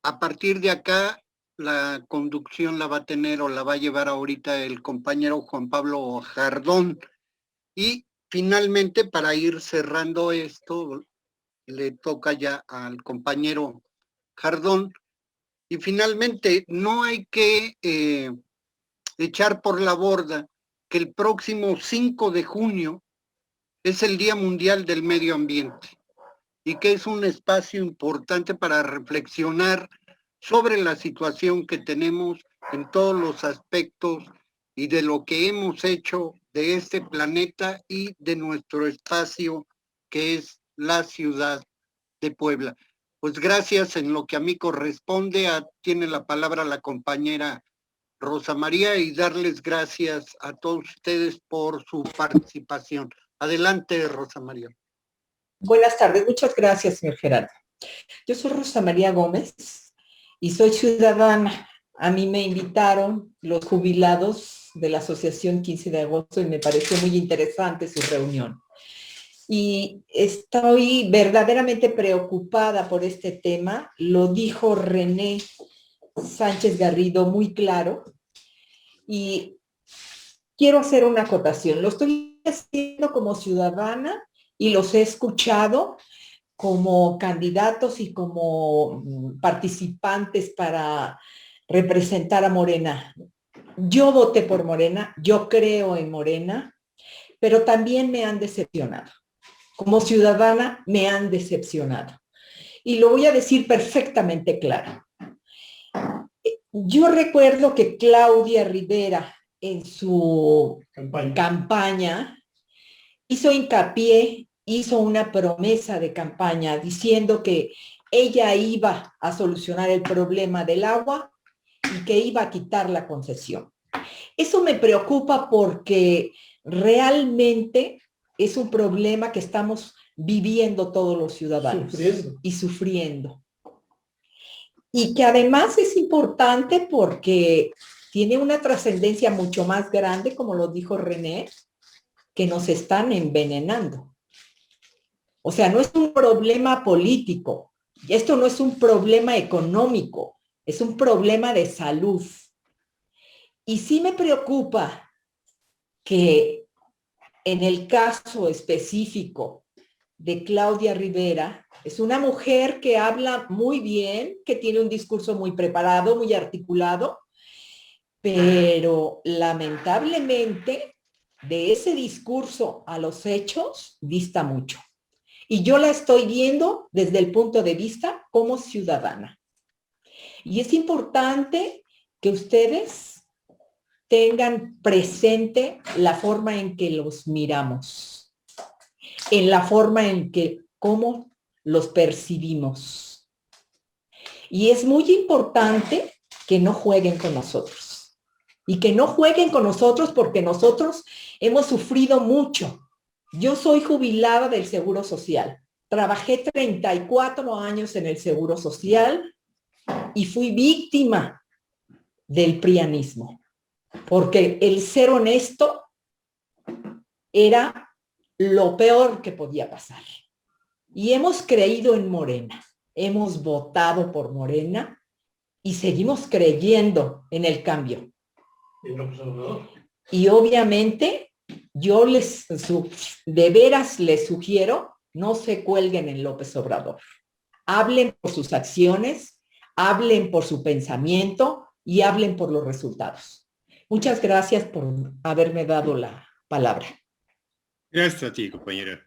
A partir de acá, la conducción la va a tener o la va a llevar ahorita el compañero Juan Pablo Jardón. Y finalmente, para ir cerrando esto, le toca ya al compañero Jardón. Y finalmente, no hay que echar por la borda que el próximo 5 de junio es el Día Mundial del Medio Ambiente y que es un espacio importante para reflexionar sobre la situación que tenemos en todos los aspectos y de lo que hemos hecho de este planeta y de nuestro espacio que es la ciudad de Puebla. Pues gracias, en lo que a mí corresponde, tiene la palabra la compañera Rosa María, y darles gracias a todos ustedes por su participación. Adelante, Rosa María. Buenas tardes, muchas gracias, señor Gerardo. Yo soy Rosa María Gómez y soy ciudadana. A mí me invitaron los jubilados de la Asociación 15 de agosto y me pareció muy interesante su reunión. Y estoy verdaderamente preocupada por este tema. Lo dijo René Sánchez Garrido muy claro y quiero hacer una acotación. Lo estoy haciendo como ciudadana y los he escuchado como candidatos y como participantes para representar a Morena. Yo voté por Morena, yo creo en Morena, pero también me han decepcionado. Como ciudadana me han decepcionado. Y lo voy a decir perfectamente claro. Yo recuerdo que Claudia Rivera en su campaña hizo hincapié, hizo una promesa de campaña diciendo que ella iba a solucionar el problema del agua y que iba a quitar la concesión. Eso me preocupa porque realmente es un problema que estamos viviendo todos los ciudadanos y sufriendo. Y que además es importante porque tiene una trascendencia mucho más grande, como lo dijo René, que nos están envenenando. O sea, no es un problema político, esto no es un problema económico, es un problema de salud. Y sí me preocupa que en el caso específico de Claudia Rivera, es una mujer que habla muy bien, que tiene un discurso muy preparado, muy articulado, pero lamentablemente de ese discurso a los hechos dista mucho. Y yo la estoy viendo desde el punto de vista como ciudadana. Y es importante que ustedes tengan presente la forma en que los miramos, en la forma en que, cómo los percibimos. Y es muy importante que no jueguen con nosotros. Y que no jueguen con nosotros porque nosotros hemos sufrido mucho. Yo soy jubilada del Seguro Social. Trabajé 34 años en el Seguro Social y fui víctima del prianismo. Porque el ser honesto era lo peor que podía pasar. Y hemos creído en Morena, hemos votado por Morena y seguimos creyendo en el cambio. Y obviamente yo de veras les sugiero, no se cuelguen en López Obrador. Hablen por sus acciones, hablen por su pensamiento y hablen por los resultados. Muchas gracias por haberme dado la palabra. Gracias a ti, compañera.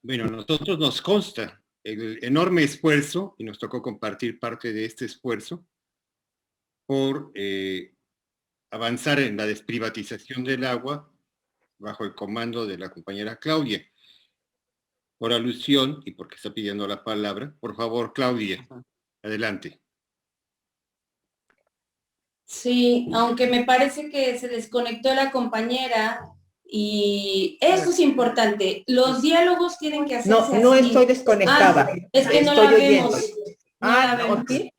Bueno, a nosotros nos consta el enorme esfuerzo, y nos tocó compartir parte de este esfuerzo, por avanzar en la desprivatización del agua bajo el comando de la compañera Claudia. Por alusión, y porque está pidiendo la palabra, por favor, Claudia, adelante. Sí, aunque me parece que se desconectó la compañera y eso es importante. Los diálogos tienen que hacerse así. No estoy desconectada. Es que no la vemos. ¿Sí?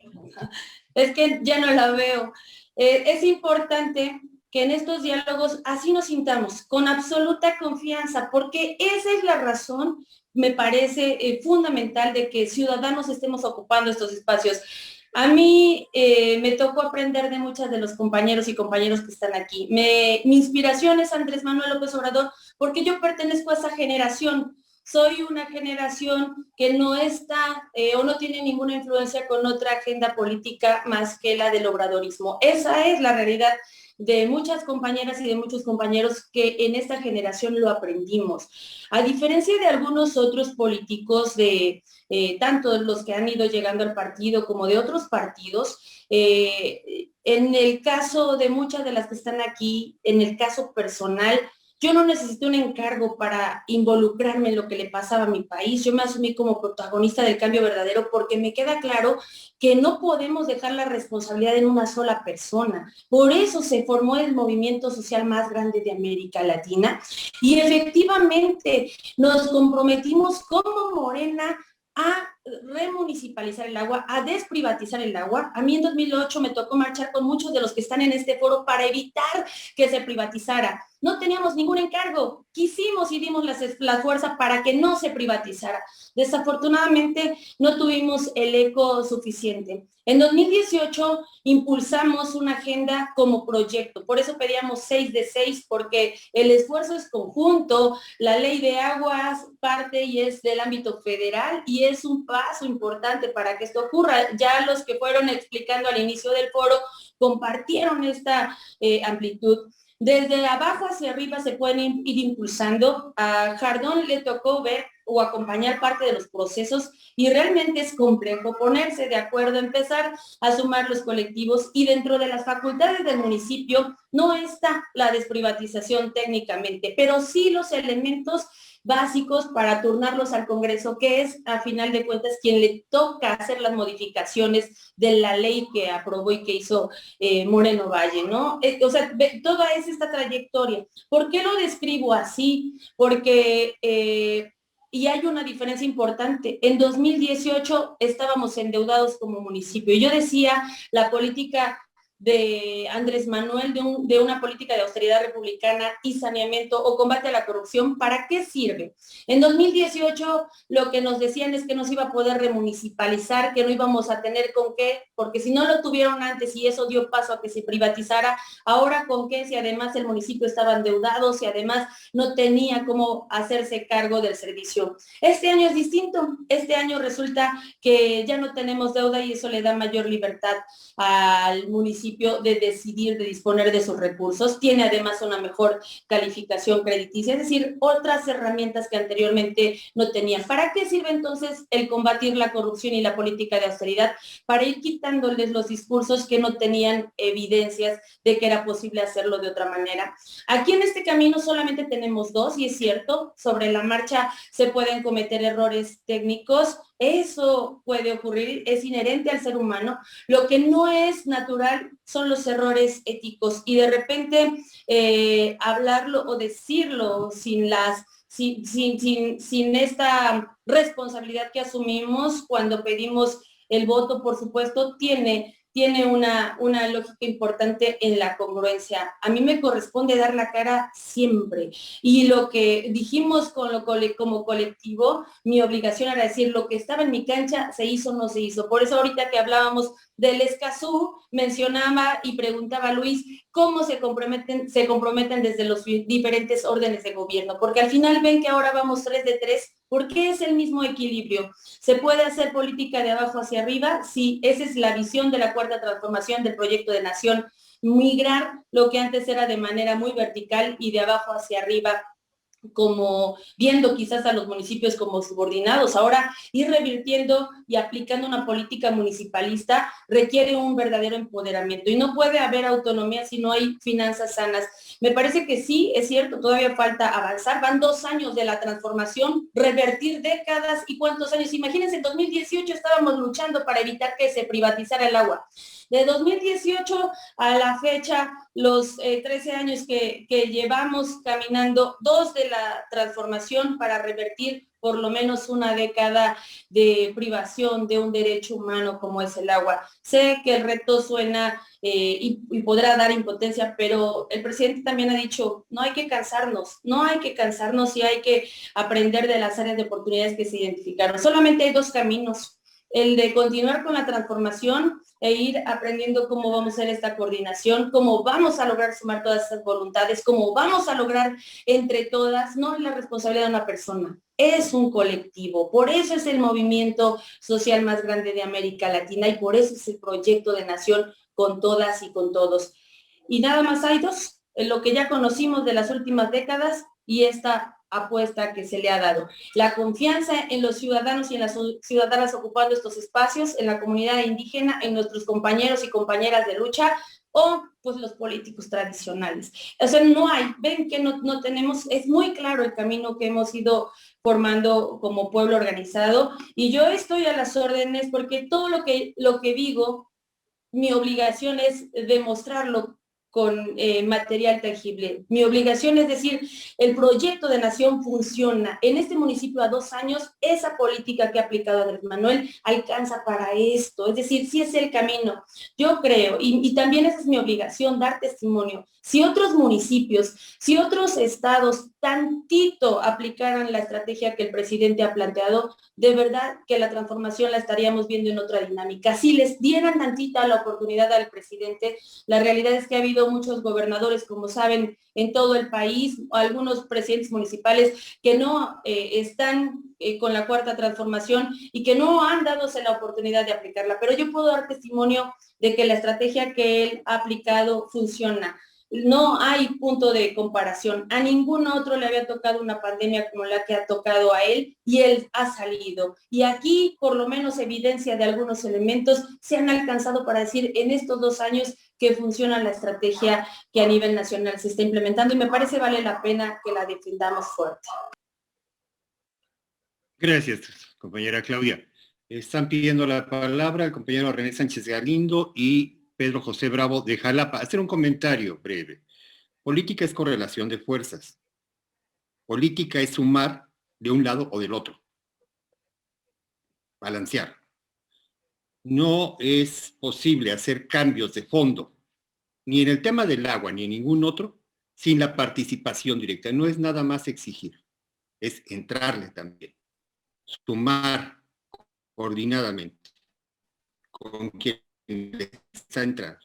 Es que ya no la veo. Es importante que en estos diálogos así nos sintamos, con absoluta confianza, porque esa es la razón me parece fundamental de que ciudadanos estemos ocupando estos espacios. A mí me tocó aprender de muchas de los compañeros y compañeras que están aquí. Mi inspiración es Andrés Manuel López Obrador porque yo pertenezco a esa generación. Soy una generación que no está o no tiene ninguna influencia con otra agenda política más que la del obradorismo. Esa es la realidad de muchas compañeras y de muchos compañeros que en esta generación lo aprendimos. A diferencia de algunos otros políticos, tanto los que han ido llegando al partido como de otros partidos, en el caso de muchas de las que están aquí, en el caso personal, yo no necesité un encargo para involucrarme en lo que le pasaba a mi país. Yo me asumí como protagonista del cambio verdadero porque me queda claro que no podemos dejar la responsabilidad en una sola persona. Por eso se formó el movimiento social más grande de América Latina y efectivamente nos comprometimos como Morena a remunicipalizar el agua, a desprivatizar el agua. A mí en 2008 me tocó marchar con muchos de los que están en este foro para evitar que se privatizara. No teníamos ningún encargo, quisimos y dimos la fuerza para que no se privatizara. Desafortunadamente no tuvimos el eco suficiente. En 2018 impulsamos una agenda como proyecto, por eso pedíamos 6 de 6, porque el esfuerzo es conjunto, la ley de aguas parte y es del ámbito federal y es un paso importante para que esto ocurra. Ya los que fueron explicando al inicio del foro compartieron esta amplitud. Desde abajo hacia arriba se pueden ir impulsando. A Jardón le tocó ver o acompañar parte de los procesos y realmente es complejo ponerse de acuerdo, empezar a sumar los colectivos y dentro de las facultades del municipio no está la desprivatización técnicamente, pero sí los elementos básicos para turnarlos al Congreso, que es a final de cuentas quien le toca hacer las modificaciones de la ley que aprobó y que hizo Moreno Valle, ¿no? O sea, toda es esta trayectoria. ¿Por qué lo describo así? Porque y hay una diferencia importante. En 2018 estábamos endeudados como municipio. Yo decía, la política de Andrés Manuel, de una política de austeridad republicana y saneamiento o combate a la corrupción, ¿para qué sirve? En 2018 lo que nos decían es que no se iba a poder remunicipalizar, que no íbamos a tener con qué, porque si no lo tuvieron antes y eso dio paso a que se privatizara, ahora con qué, si además el municipio estaba endeudado, si además no tenía cómo hacerse cargo del servicio. Este año es distinto, este año resulta que ya no tenemos deuda y eso le da mayor libertad al municipio de decidir, de disponer de sus recursos, tiene además una mejor calificación crediticia, es decir, otras herramientas que anteriormente no tenían. ¿Para qué sirve entonces el combatir la corrupción y la política de austeridad? Para ir quitándoles los discursos que no tenían evidencias de que era posible hacerlo de otra manera. Aquí en este camino solamente tenemos 2, y es cierto, sobre la marcha se pueden cometer errores técnicos, eso puede ocurrir, es inherente al ser humano. Lo que no es natural son los errores éticos y de repente hablarlo o decirlo sin esta responsabilidad que asumimos cuando pedimos el voto, por supuesto, tiene una lógica importante en la congruencia. A mí me corresponde dar la cara siempre. Y lo que dijimos como colectivo, mi obligación era decir, lo que estaba en mi cancha, se hizo o no se hizo. Por eso ahorita que hablábamos del Escazú, mencionaba y preguntaba a Luis, ¿cómo se comprometen desde los diferentes órdenes de gobierno? Porque al final ven que ahora vamos 3 de 3, porque es el mismo equilibrio. ¿Se puede hacer política de abajo hacia arriba? Sí, esa es la visión de la cuarta transformación del proyecto de nación. Migrar lo que antes era de manera muy vertical y de abajo hacia arriba, como viendo quizás a los municipios como subordinados. Ahora ir revirtiendo y aplicando una política municipalista requiere un verdadero empoderamiento y no puede haber autonomía si no hay finanzas sanas. Me parece que sí, es cierto, todavía falta avanzar, van 2 años de la transformación, revertir décadas y cuántos años. Imagínense, en 2018 estábamos luchando para evitar que se privatizara el agua. De 2018 a la fecha, los 13 años que llevamos caminando, 2 de la transformación para revertir por lo menos una década de privación de un derecho humano como es el agua. Sé que el reto suena y podrá dar impotencia, pero el presidente también ha dicho, no hay que cansarnos y hay que aprender de las áreas de oportunidades que se identificaron. Solamente hay dos caminos, el de continuar con la transformación e ir aprendiendo cómo vamos a hacer esta coordinación, cómo vamos a lograr sumar todas estas voluntades, cómo vamos a lograr entre todas, no es la responsabilidad de una persona, es un colectivo, por eso es el movimiento social más grande de América Latina y por eso es el proyecto de nación con todas y con todos. Y nada más hay dos, en lo que ya conocimos de las últimas décadas y esta apuesta que se le ha dado. La confianza en los ciudadanos y en las ciudadanas ocupando estos espacios, en la comunidad indígena, en nuestros compañeros y compañeras de lucha, o pues los políticos tradicionales. O sea, no hay, ven que no tenemos, es muy claro el camino que hemos ido formando como pueblo organizado, y yo estoy a las órdenes porque todo lo que digo, mi obligación es demostrarlo con material tangible. Mi obligación es decir, el proyecto de nación funciona. En este municipio a 2 años, esa política que ha aplicado Andrés Manuel alcanza para esto. Es decir, sí es el camino. Yo creo, y también esa es mi obligación, dar testimonio. Si otros municipios, si otros estados tantito aplicaran la estrategia que el presidente ha planteado, de verdad que la transformación la estaríamos viendo en otra dinámica. Si les dieran tantita la oportunidad al presidente, la realidad es que ha habido muchos gobernadores, como saben, en todo el país, algunos presidentes municipales que no están con la cuarta transformación y que no han dadose la oportunidad de aplicarla. Pero yo puedo dar testimonio de que la estrategia que él ha aplicado funciona. No hay punto de comparación. A ningún otro le había tocado una pandemia como la que ha tocado a él y él ha salido. Y aquí, por lo menos, evidencia de algunos elementos se han alcanzado para decir en estos 2 años que funciona la estrategia que a nivel nacional se está implementando y me parece vale la pena que la defendamos fuerte. Gracias, compañera Claudia. Están pidiendo la palabra el compañero René Sánchez Galindo y Pedro José Bravo de Jalapa. Hacer un comentario breve. Política es correlación de fuerzas. Política es sumar de un lado o del otro. Balancear. No es posible hacer cambios de fondo, ni en el tema del agua, ni en ningún otro, sin la participación directa. No es nada más exigir, es entrarle también. Sumar coordinadamente con quien está entrando.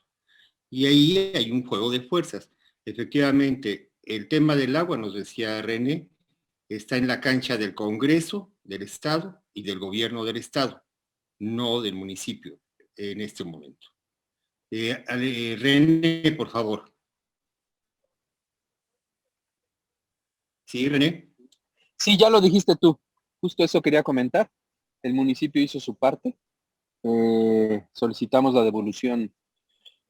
Y ahí hay un juego de fuerzas. Efectivamente, el tema del agua, nos decía René, está en la cancha del Congreso, del Estado y del gobierno del Estado, no del municipio en este momento. René, por favor. Sí, René. Sí, ya lo dijiste tú. Justo eso quería comentar. El municipio hizo su parte. Solicitamos la devolución.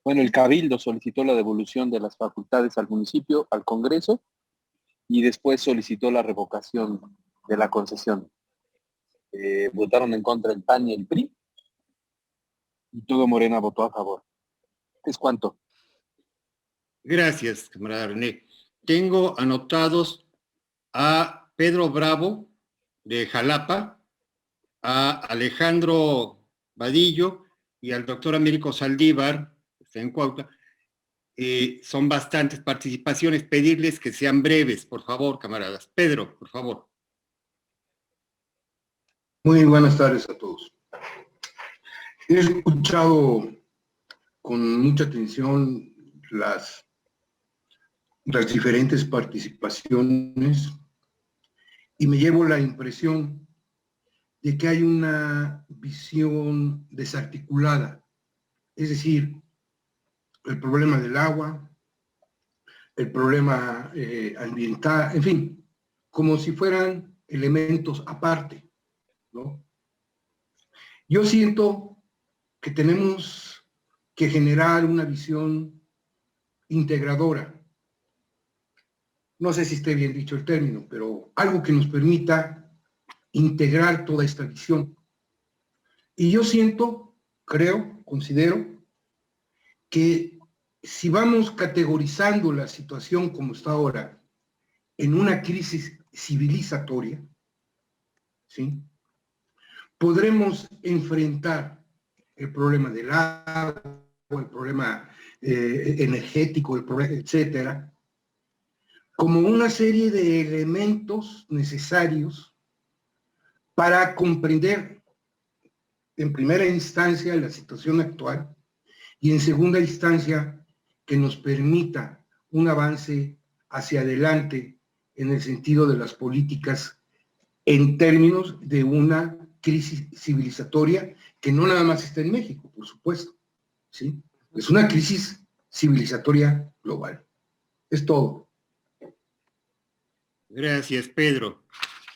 Bueno, el Cabildo solicitó la devolución de las facultades al municipio, al Congreso, y después solicitó la revocación de la concesión. Votaron en contra el PAN y el PRI, y todo Morena votó a favor. ¿Es cuánto? Gracias, camarada René. Tengo anotados a Pedro Bravo, de Jalapa, a Alejandro Vadillo y al doctor Américo Saldívar, que está en Cuautla. Son bastantes participaciones. Pedirles que sean breves, por favor, camaradas. Pedro, por favor. Muy buenas tardes a todos. He escuchado con mucha atención las diferentes participaciones y me llevo la impresión de que hay una visión desarticulada, es decir, el problema del agua, el problema ambiental, en fin, como si fueran elementos aparte, ¿no? Yo siento que tenemos que generar una visión integradora. No sé si esté bien dicho el término, pero algo que nos permita integrar toda esta visión. Y yo siento, creo, considero que si vamos categorizando la situación como está ahora en una crisis civilizatoria, ¿sí? Podremos enfrentar el problema del agua, el problema energético, el problema, etcétera, como una serie de elementos necesarios para comprender en primera instancia la situación actual y en segunda instancia que nos permita un avance hacia adelante en el sentido de las políticas en términos de una crisis civilizatoria que no nada más está en México, por supuesto, ¿sí? Es una crisis civilizatoria global. Es todo. Gracias, Pedro.